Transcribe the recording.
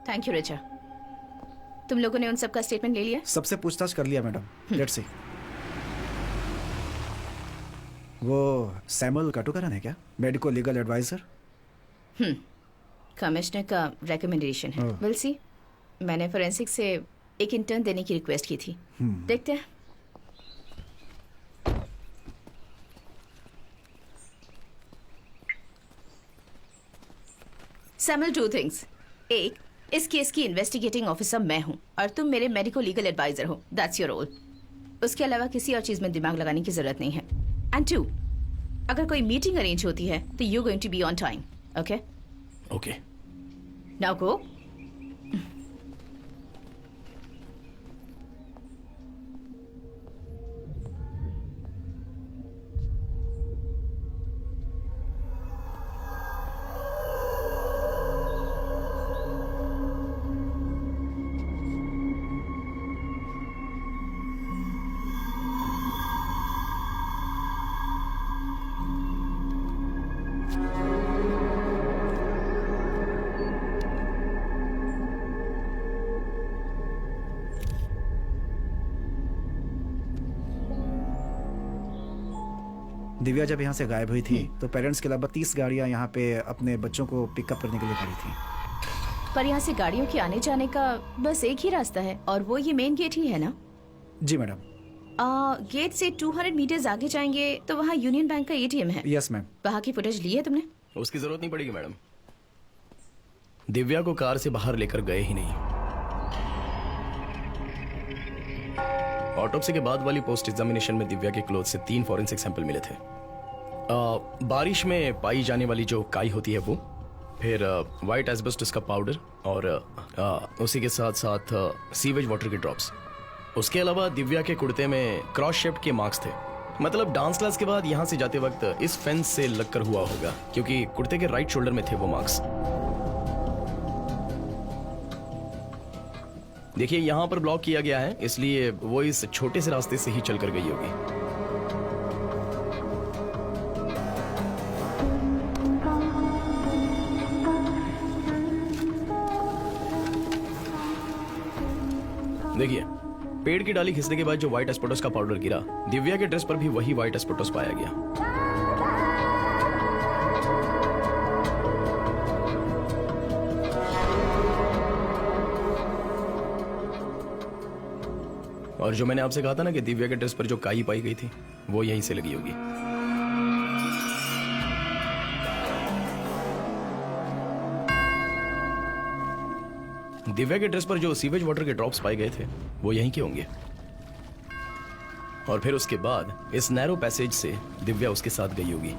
Thank you Richa. तुम लोगों ने उन सबका स्टेटमेंट ले लिया? सबसे पूछताछ कर लिया मैडम। Let's see. वो सैमुअल काटुकरन है क्या, मेडिको लीगल एडवाइजर? कमिश्नर का रिकमेंडेशन है। Will see. मैंने फोरेंसिक से एक इंटर्न देने की रिक्वेस्ट की थी। देखते हैं। Samuel, two things. एक, इस केस की इन्वेस्टिगेटिंग ऑफिसर मैं हूं और तुम मेरे मेडिको लीगल एडवाइजर हो। That's your role. उसके अलावा किसी और चीज में दिमाग लगाने की जरूरत नहीं है। एंड टू, अगर कोई मीटिंग अरेंज होती है तो you going to be on time. Okay okay. Now go. Divya जब यहाँ से गायब हुई थी तो पेरेंट्स के अलावा 30 गाड़ियाँ यहाँ पे अपने बच्चों को पिकअप करने के लिए खड़ी थी। पर यहाँ से गाड़ियों के आने जाने का बस एक ही रास्ता है और वो ये मेन गेट ही है ना? जी मैडम। गेट से 200 मीटर्स आगे जाएंगे तो वहाँ यूनियन बैंक का एटीएम है। Yes ma'am. वहाँ की फुटेज ली है तुमने? उसकी जरूरत नहीं पड़ेगी मैडम। दिव्या को कार से बाहर लेकर गए ही नहीं। ऑटोप्सी के बाद वाली पोस्ट एग्जामिनेशन में दिव्या के क्लोथ से 3 फॉरेंसिक सैंपल मिले थे। बारिश में पाई जाने वाली जो काई होती है वो, फिर वाइट एस्बेस्टस का पाउडर और उसी के साथ साथ सीवेज वाटर के ड्रॉप्स। उसके अलावा दिव्या के कुर्ते में क्रॉस शेप्ड के मार्क्स थे। मतलब डांस क्लास के बाद यहाँ से जाते वक्त इस फेंस से लगकर हुआ होगा, क्योंकि कुर्ते के राइट शोल्डर में थे वो मार्क्स। देखिए यहाँ पर ब्लॉक किया गया है, इसलिए वो इस छोटे से रास्ते से ही चलकर गई होगी। देखिए, पेड़ की डाली खिसने के बाद जो व्हाइट एस्पेटोस का पाउडर गिरा, दिव्या के ड्रेस पर भी वही व्हाइट एस्पेटोस पाया गया। और जो मैंने आपसे कहा था ना कि दिव्या के ड्रेस पर जो काई पाई गई थी वो यहीं से लगी होगी। दिव्या के ड्रेस पर जो सीवेज वाटर के ड्रॉप्स पाए गए थे वो यहीं के होंगे। और फिर उसके बाद इस नैरो पैसेज से दिव्या उसके साथ गई होगी।